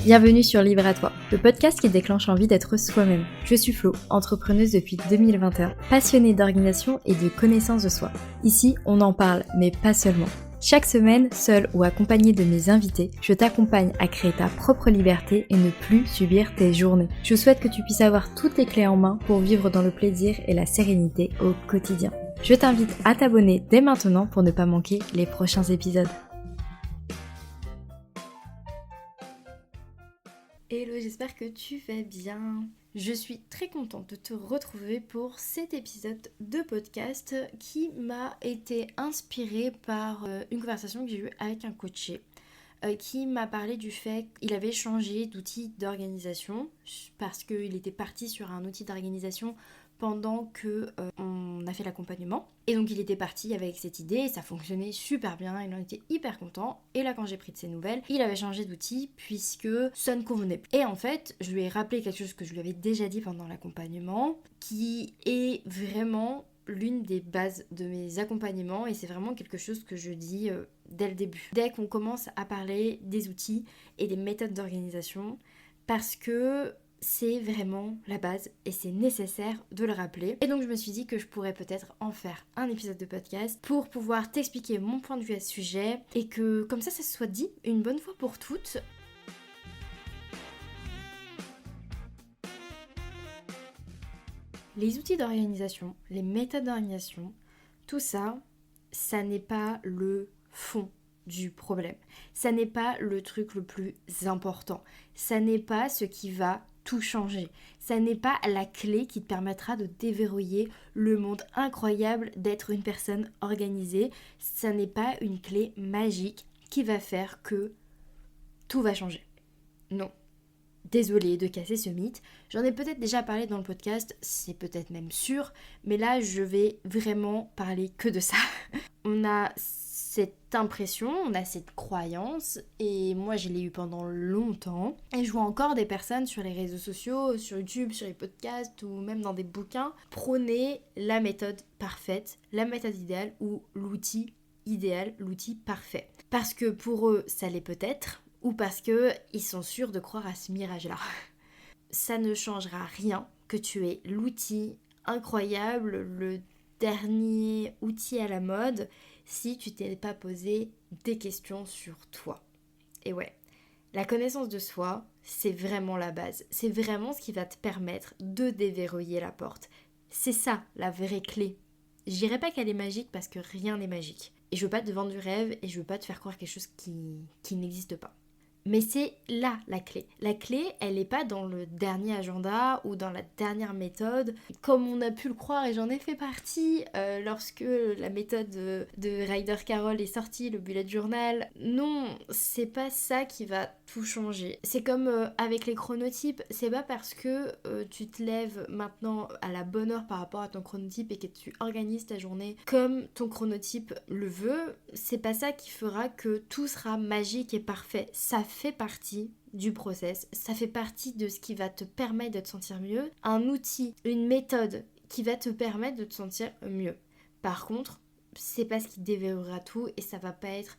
Bienvenue sur Libre à toi, le podcast qui déclenche l'envie d'être soi-même. Je suis Flo, entrepreneuse depuis 2021, passionnée d'organisation et de connaissance de soi. Ici, on en parle, mais pas seulement. Chaque semaine, seule ou accompagnée de mes invités, je t'accompagne à créer ta propre liberté et ne plus subir tes journées. Je souhaite que tu puisses avoir toutes les clés en main pour vivre dans le plaisir et la sérénité au quotidien. Je t'invite à t'abonner dès maintenant pour ne pas manquer les prochains épisodes. Hello, j'espère que tu vas bien. Je suis très contente de te retrouver pour cet épisode de podcast qui m'a été inspiré par une conversation que j'ai eue avec un coaché qui m'a parlé du fait qu'il avait changé d'outil d'organisation parce qu'il était parti sur un outil d'organisation pendant qu'on a fait l'accompagnement. Et donc il était parti avec cette idée et ça fonctionnait super bien, il en était hyper content. Et là quand j'ai pris de ses nouvelles, il avait changé d'outil puisque ça ne convenait plus. Et en fait, je lui ai rappelé quelque chose que je lui avais déjà dit pendant l'accompagnement, qui est vraiment l'une des bases de mes accompagnements et c'est vraiment quelque chose que je dis dès le début. Dès qu'on commence à parler des outils et des méthodes d'organisation, parce que c'est vraiment la base et c'est nécessaire de le rappeler. Et donc je me suis dit que je pourrais peut-être en faire un épisode de podcast pour pouvoir t'expliquer mon point de vue à ce sujet et que comme ça se soit dit une bonne fois pour toutes. Les outils d'organisation, les méthodes d'organisation, tout ça, ça n'est pas le fond du problème. Ça n'est pas le truc le plus important. Ça n'est pas ce qui va tout changer. Ça n'est pas la clé qui te permettra de déverrouiller le monde incroyable d'être une personne organisée. Ça n'est pas une clé magique qui va faire que tout va changer. Non. Désolée de casser ce mythe. J'en ai peut-être déjà parlé dans le podcast, c'est peut-être même sûr, mais là je vais vraiment parler que de ça. On a cette impression, on a cette croyance, et moi je l'ai eu pendant longtemps, et je vois encore des personnes sur les réseaux sociaux, sur YouTube, sur les podcasts, ou même dans des bouquins, prôner la méthode parfaite, la méthode idéale, ou l'outil idéal, l'outil parfait. Parce que pour eux, ça l'est peut-être, ou parce qu'ils sont sûrs de croire à ce mirage-là. Ça ne changera rien que tu aies l'outil incroyable, le dernier outil à la mode, si tu t'es pas posé des questions sur toi. Et ouais, la connaissance de soi, c'est vraiment la base. C'est vraiment ce qui va te permettre de déverrouiller la porte. C'est ça, la vraie clé. Je dirais pas qu'elle est magique parce que rien n'est magique. Et je veux pas te vendre du rêve et je veux pas te faire croire quelque chose qui n'existe pas. Mais c'est là la clé. La clé, elle n'est pas dans le dernier agenda ou dans la dernière méthode, comme on a pu le croire et j'en ai fait partie lorsque la méthode de Ryder Carroll est sortie, le bullet journal. Non, c'est pas ça qui va tout changer. C'est comme avec les chronotypes, c'est pas parce que tu te lèves maintenant à la bonne heure par rapport à ton chronotype et que tu organises ta journée comme ton chronotype le veut, c'est pas ça qui fera que tout sera magique et parfait. Ça fait partie du process, ça fait partie de ce qui va te permettre de te sentir mieux, un outil, une méthode qui va te permettre de te sentir mieux. Par contre, c'est pas ce qui déverrouillera tout et ça va pas être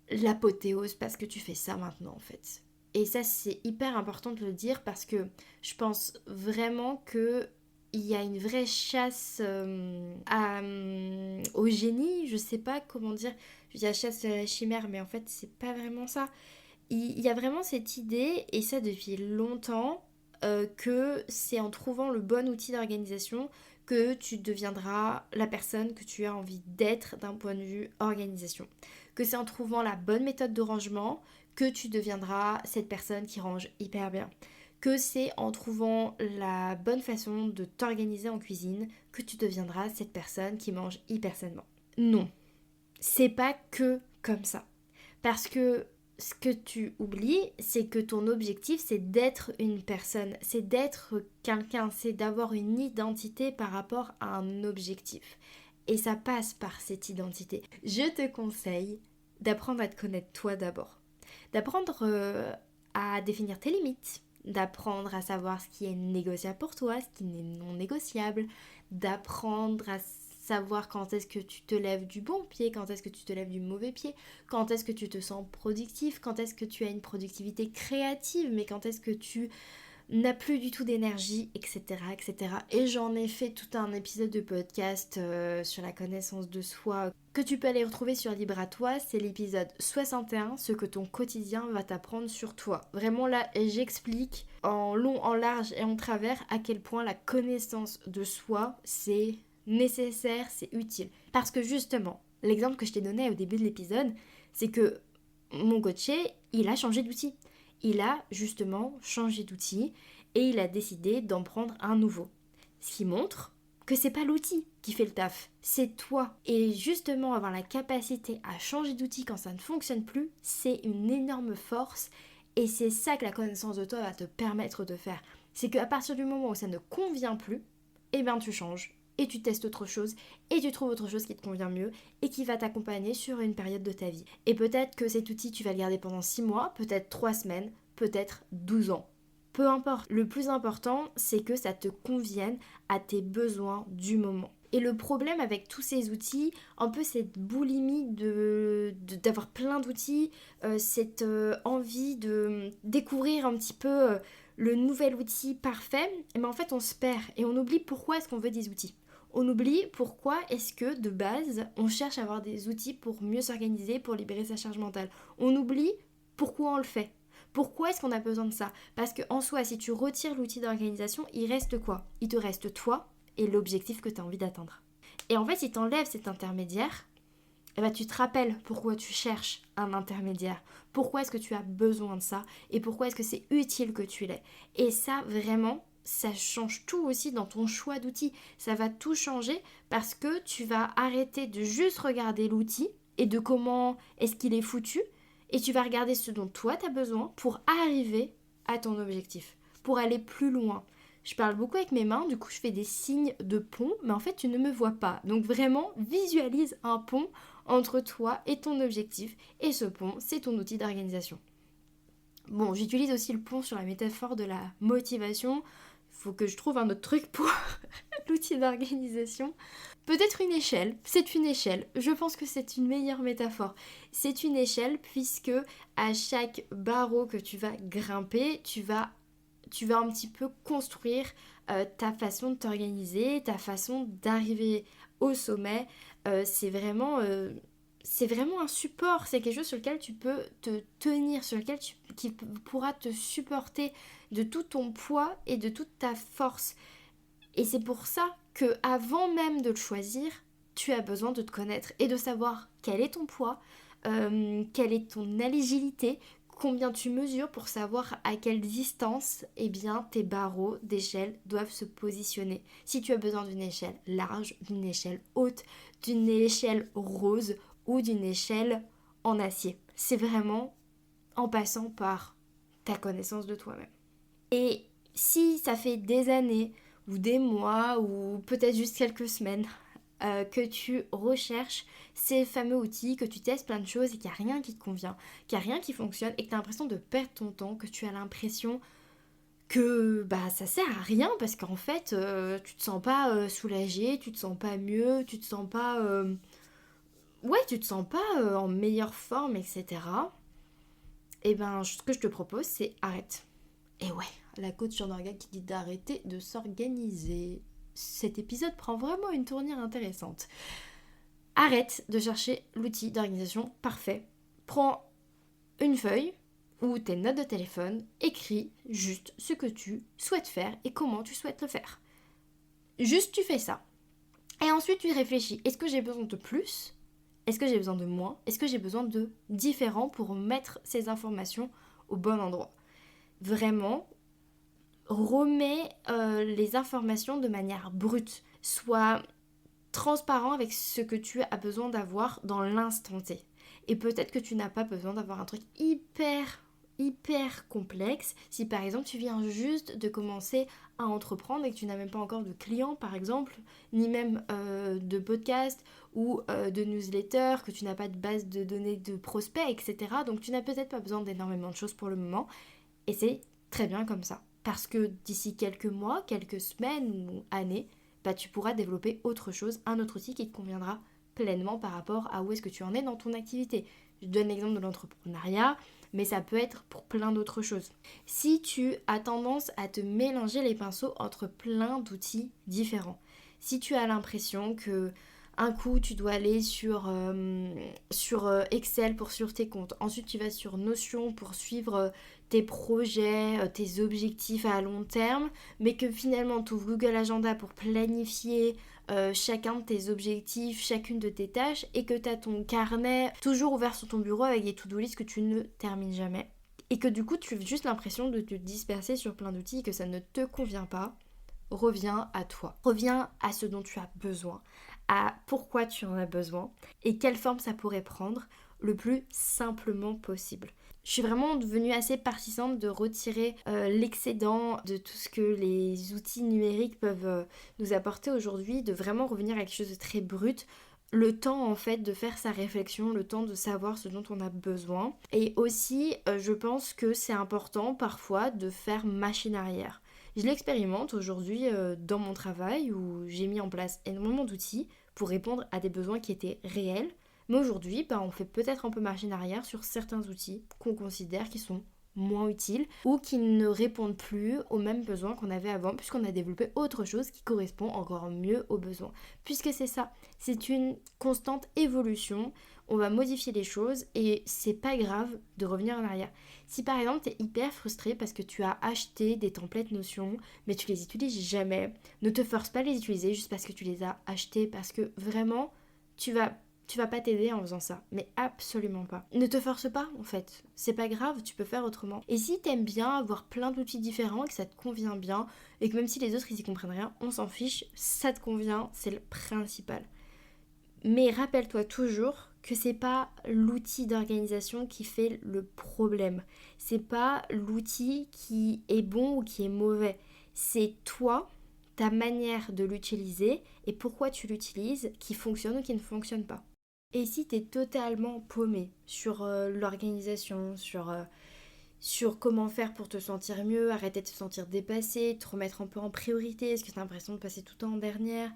l'apothéose parce que tu fais ça maintenant en fait. Et ça c'est hyper important de le dire parce que je pense vraiment que il y a une vraie chasse au génie, je sais pas comment dire, je dis la chasse à la chimère mais en fait c'est pas vraiment ça. Il y a vraiment cette idée, et ça depuis longtemps, que c'est en trouvant le bon outil d'organisation que tu deviendras la personne que tu as envie d'être d'un point de vue organisation. Que c'est en trouvant la bonne méthode de rangement que tu deviendras cette personne qui range hyper bien. Que c'est en trouvant la bonne façon de t'organiser en cuisine que tu deviendras cette personne qui mange hyper sainement. Non, c'est pas que comme ça. Parce que ce que tu oublies, c'est que ton objectif, c'est d'être une personne, c'est d'être quelqu'un, c'est d'avoir une identité par rapport à un objectif. Et ça passe par cette identité. Je te conseille d'apprendre à te connaître toi d'abord. D'apprendre à définir tes limites, d'apprendre à savoir ce qui est négociable pour toi, ce qui n'est non négociable, d'apprendre à savoir quand est-ce que tu te lèves du bon pied, quand est-ce que tu te lèves du mauvais pied, quand est-ce que tu te sens productif, quand est-ce que tu as une productivité créative, mais quand est-ce que tu n'a plus du tout d'énergie, etc., etc. Et j'en ai fait tout un épisode de podcast sur la connaissance de soi que tu peux aller retrouver sur Libre à toi. C'est l'épisode 61, ce que ton quotidien va t'apprendre sur toi. Vraiment là, j'explique en long, en large et en travers à quel point la connaissance de soi, c'est nécessaire, c'est utile. Parce que justement, l'exemple que je t'ai donné au début de l'épisode, c'est que mon coaché, il a changé d'outil. Il a justement changé d'outil et il a décidé d'en prendre un nouveau. Ce qui montre que c'est pas l'outil qui fait le taf, c'est toi. Et justement avoir la capacité à changer d'outil quand ça ne fonctionne plus, c'est une énorme force et c'est ça que la connaissance de toi va te permettre de faire. C'est qu'à partir du moment où ça ne convient plus, eh bien tu changes et tu testes autre chose et tu trouves autre chose qui te convient mieux et qui va t'accompagner sur une période de ta vie. Et peut-être que cet outil tu vas le garder pendant 6 mois, peut-être 3 semaines, peut-être 12 ans. Peu importe. Le plus important, c'est que ça te convienne à tes besoins du moment. Et le problème avec tous ces outils, un peu cette boulimie d'avoir plein d'outils, cette envie de découvrir un petit peu le nouvel outil parfait, mais en fait on se perd et on oublie pourquoi est-ce qu'on veut des outils. On oublie pourquoi est-ce que de base on cherche à avoir des outils pour mieux s'organiser, pour libérer sa charge mentale. On oublie pourquoi on le fait. Pourquoi est-ce qu'on a besoin de ça? Parce qu'en soi, si tu retires l'outil d'organisation, il reste quoi? Il te reste toi et l'objectif que tu as envie d'atteindre. Et en fait, si tu enlèves cet intermédiaire, eh ben, tu te rappelles pourquoi tu cherches un intermédiaire. Pourquoi est-ce que tu as besoin de ça? Et pourquoi est-ce que c'est utile que tu l'aies? Et ça, vraiment, ça change tout aussi dans ton choix d'outils. Ça va tout changer parce que tu vas arrêter de juste regarder l'outil et de comment est-ce qu'il est foutu. Et tu vas regarder ce dont toi tu as besoin pour arriver à ton objectif, pour aller plus loin. Je parle beaucoup avec mes mains, du coup je fais des signes de pont, mais en fait tu ne me vois pas. Donc vraiment visualise un pont entre toi et ton objectif. Et ce pont, c'est ton outil d'organisation. Bon, j'utilise aussi le pont sur la métaphore de la motivation. Il faut que je trouve un autre truc pour l'outil d'organisation. Peut-être une échelle, c'est une échelle. Je pense que c'est une meilleure métaphore. C'est une échelle puisque à chaque barreau que tu vas grimper, tu vas un petit peu construire ta façon de t'organiser, ta façon d'arriver au sommet. C'est vraiment un support, c'est quelque chose sur lequel tu peux te tenir, qui pourra te supporter de tout ton poids et de toute ta force. Et c'est pour ça que avant même de le choisir, tu as besoin de te connaître et de savoir quel est ton poids, quelle est ton agilité, combien tu mesures pour savoir à quelle distance eh bien, tes barreaux d'échelle doivent se positionner. Si tu as besoin d'une échelle large, d'une échelle haute, d'une échelle rose ou d'une échelle en acier. C'est vraiment en passant par ta connaissance de toi-même. Et si ça fait des années ou des mois ou peut-être juste quelques semaines que tu recherches ces fameux outils, que tu testes plein de choses et qu'il n'y a rien qui te convient, qu'il n'y a rien qui fonctionne et que tu as l'impression de perdre ton temps, que tu as l'impression que ça sert à rien parce qu'en fait tu te sens pas soulagé, tu te sens pas mieux, tu te sens pas en meilleure forme, etc. Et ben ce que je te propose c'est arrête. Et ouais, la coach Jean-Norga qui dit d'arrêter de s'organiser. Cet épisode prend vraiment une tournure intéressante. Arrête de chercher l'outil d'organisation parfait. Prends une feuille ou tes notes de téléphone, écris juste ce que tu souhaites faire et comment tu souhaites le faire. Juste tu fais ça. Et ensuite tu réfléchis. Est-ce que j'ai besoin de plus? Est-ce que j'ai besoin de moins? Est-ce que j'ai besoin de différents pour mettre ces informations au bon endroit? Vraiment, remets les informations de manière brute. Sois transparent avec ce que tu as besoin d'avoir dans l'instant T. Et peut-être que tu n'as pas besoin d'avoir un truc hyper complexe. Si par exemple tu viens juste de commencer à entreprendre et que tu n'as même pas encore de clients par exemple, ni même de podcast ou de newsletter, que tu n'as pas de base de données de prospects, etc. Donc tu n'as peut-être pas besoin d'énormément de choses pour le moment. Et c'est très bien comme ça. Parce que d'ici quelques mois, quelques semaines ou années, bah tu pourras développer autre chose, un autre outil qui te conviendra pleinement par rapport à où est-ce que tu en es dans ton activité. Je donne l'exemple de l'entrepreneuriat, mais ça peut être pour plein d'autres choses. Si tu as tendance à te mélanger les pinceaux entre plein d'outils différents, si tu as l'impression que un coup tu dois aller sur Excel pour suivre tes comptes, ensuite tu vas sur Notion pour suivre tes projets, tes objectifs à long terme, mais que finalement tu ouvres Google Agenda pour planifier chacun de tes objectifs, chacune de tes tâches, et que tu as ton carnet toujours ouvert sur ton bureau avec des to-do list que tu ne termines jamais. Et que du coup tu as juste l'impression de te disperser sur plein d'outils et que ça ne te convient pas. Reviens à toi. Reviens à ce dont tu as besoin, à pourquoi tu en as besoin et quelle forme ça pourrait prendre le plus simplement possible. Je suis vraiment devenue assez partisane de retirer l'excédent de tout ce que les outils numériques peuvent nous apporter aujourd'hui, de vraiment revenir à quelque chose de très brut. Le temps en fait de faire sa réflexion, le temps de savoir ce dont on a besoin. Et aussi, je pense que c'est important parfois de faire machine arrière. Je l'expérimente aujourd'hui dans mon travail où j'ai mis en place énormément d'outils pour répondre à des besoins qui étaient réels. Mais aujourd'hui, on fait peut-être un peu machine arrière sur certains outils qu'on considère qui sont moins utiles ou qui ne répondent plus aux mêmes besoins qu'on avait avant puisqu'on a développé autre chose qui correspond encore mieux aux besoins. Puisque c'est ça, c'est une constante évolution, on va modifier les choses et c'est pas grave de revenir en arrière. Si par exemple t'es hyper frustré parce que tu as acheté des templates Notion mais tu les utilises jamais, ne te force pas à les utiliser juste parce que tu les as achetés parce que vraiment tu vas pas t'aider en faisant ça, mais absolument pas. Ne te force pas en fait, c'est pas grave, tu peux faire autrement. Et si t'aimes bien avoir plein d'outils différents, que ça te convient bien, et que même si les autres ils y comprennent rien, on s'en fiche, ça te convient, c'est le principal. Mais rappelle-toi toujours que c'est pas l'outil d'organisation qui fait le problème. C'est pas l'outil qui est bon ou qui est mauvais. C'est toi, ta manière de l'utiliser et pourquoi tu l'utilises qui fonctionne ou qui ne fonctionne pas. Et si tu es totalement paumé sur l'organisation, sur comment faire pour te sentir mieux, arrêter de te sentir dépassé, te remettre un peu en priorité, est-ce que tu as l'impression de passer tout le temps en dernière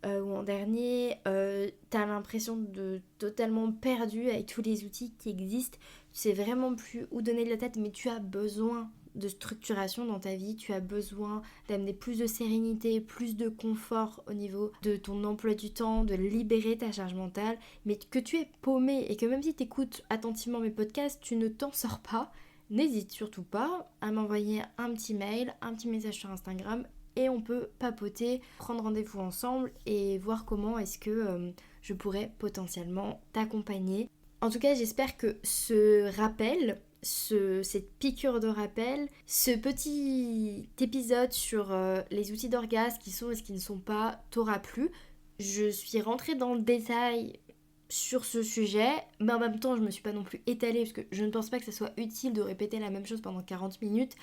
ou en dernier, tu as l'impression de totalement perdu avec tous les outils qui existent, tu sais vraiment plus où donner de la tête, mais tu as besoin de structuration dans ta vie, tu as besoin d'amener plus de sérénité, plus de confort au niveau de ton emploi du temps, de libérer ta charge mentale, mais que tu es paumé et que même si tu écoutes attentivement mes podcasts, tu ne t'en sors pas, n'hésite surtout pas à m'envoyer un petit mail, un petit message sur Instagram et on peut papoter, prendre rendez-vous ensemble et voir comment est-ce que je pourrais potentiellement t'accompagner. En tout cas, j'espère que ce rappel, cette piqûre de rappel, ce petit épisode sur les outils d'orgasme qui sont et ce qui ne sont pas t'aura plu. Je suis rentrée dans le détail sur ce sujet, mais en même temps je me suis pas non plus étalée parce que je ne pense pas que ça soit utile de répéter la même chose pendant 40 minutes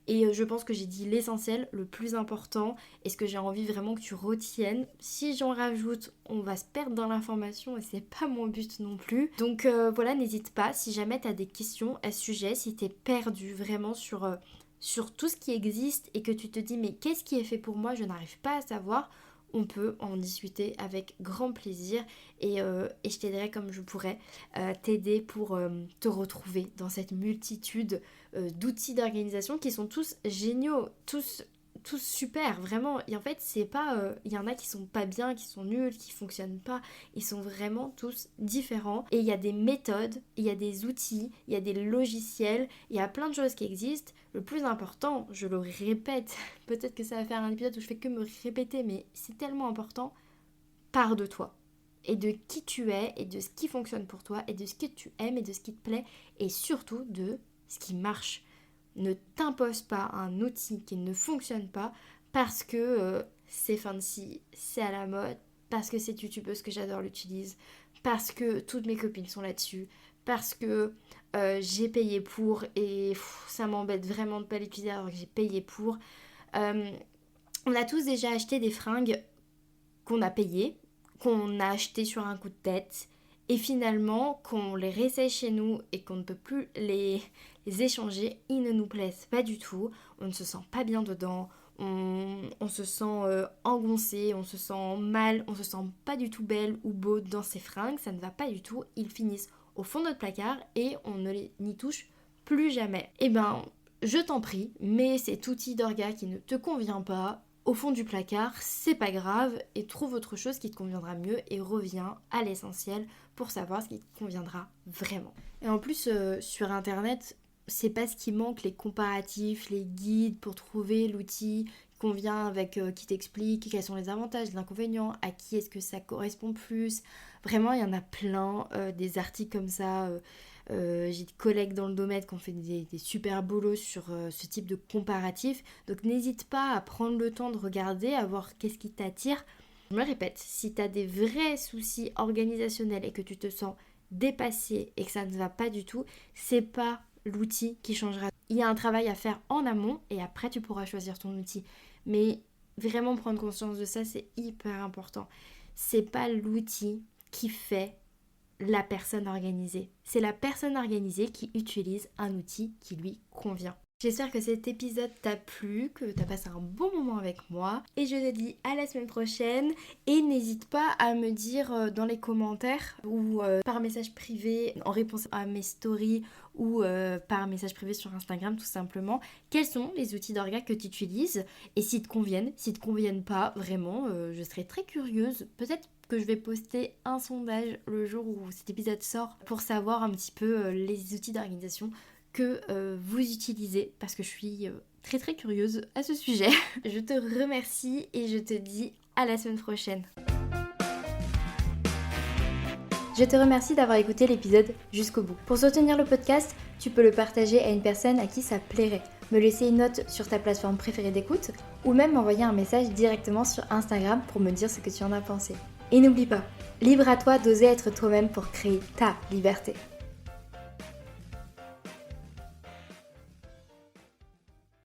et je pense que j'ai dit l'essentiel, le plus important et ce que j'ai envie vraiment que tu retiennes. Si j'en rajoute, on va se perdre dans l'information et c'est pas mon but non plus. Donc voilà, n'hésite pas si jamais tu as des questions à ce sujet, si tu es perdu vraiment sur tout ce qui existe et que tu te dis mais qu'est-ce qui est fait pour moi, je n'arrive pas à savoir, on peut en discuter avec grand plaisir et je t'aiderai comme je pourrais t'aider pour te retrouver dans cette multitude d'outils d'organisation qui sont tous géniaux, tous super, vraiment. Et en fait, c'est pas. Il y en a qui sont pas bien, qui sont nuls, qui fonctionnent pas. Ils sont vraiment tous différents. Et il y a des méthodes, il y a des outils, il y a des logiciels, il y a plein de choses qui existent. Le plus important, je le répète, peut-être que ça va faire un épisode où je fais que me répéter, mais c'est tellement important, pars de toi. Et de qui tu es, et de ce qui fonctionne pour toi, et de ce que tu aimes, et de ce qui te plaît, et surtout de ce qui marche. Ne t'impose pas un outil qui ne fonctionne pas parce que c'est fancy, c'est à la mode, parce que cette youtubeuse que j'adore l'utilise, parce que toutes mes copines sont là-dessus, parce que j'ai payé pour et ça m'embête vraiment de pas l'utiliser alors que j'ai payé pour. On a tous déjà acheté des fringues qu'on a payées, qu'on a achetées sur un coup de tête et finalement qu'on les réessaye chez nous et qu'on ne peut plus les échanger, ils ne nous plaisent pas du tout, on ne se sent pas bien dedans, on se sent engoncé, on se sent mal, on se sent pas du tout belle ou beau dans ses fringues, ça ne va pas du tout, ils finissent au fond de notre placard et on ne les n'y touche plus jamais. Eh ben, je t'en prie, mets cet outil d'orga qui ne te convient pas au fond du placard, c'est pas grave, et trouve autre chose qui te conviendra mieux et reviens à l'essentiel pour savoir ce qui te conviendra vraiment. Et en plus, sur internet, c'est pas ce qui manque, les comparatifs, les guides pour trouver l'outil qui convient avec qui t'explique quels sont les avantages, les inconvénients, à qui est-ce que ça correspond plus. Vraiment, il y en a plein, des articles comme ça. J'ai des collègues dans le domaine qui ont fait des super boulots sur ce type de comparatif. Donc n'hésite pas à prendre le temps de regarder, à voir qu'est-ce qui t'attire. Je me répète, si tu as des vrais soucis organisationnels et que tu te sens dépassé et que ça ne va pas du tout, c'est pas l'outil qui changera. Il y a un travail à faire en amont et après tu pourras choisir ton outil. Mais vraiment prendre conscience de ça, c'est hyper important. C'est pas l'outil qui fait la personne organisée. C'est la personne organisée qui utilise un outil qui lui convient. J'espère que cet épisode t'a plu, que t'as passé un bon moment avec moi. Et je te dis à la semaine prochaine. Et n'hésite pas à me dire dans les commentaires ou par message privé en réponse à mes stories ou par message privé sur Instagram tout simplement, quels sont les outils d'orga que tu utilises et s'ils te conviennent. S'ils te conviennent pas, vraiment, je serais très curieuse. Peut-être que je vais poster un sondage le jour où cet épisode sort pour savoir un petit peu les outils d'organisation que vous utilisez parce que je suis très très curieuse à ce sujet. Je te remercie et je te dis à la semaine prochaine. Je te remercie d'avoir écouté l'épisode jusqu'au bout. Pour soutenir le podcast, tu peux le partager à une personne à qui ça plairait, me laisser une note sur ta plateforme préférée d'écoute ou même m'envoyer un message directement sur Instagram pour me dire ce que tu en as pensé. Et n'oublie pas, libre à toi d'oser être toi-même pour créer ta liberté.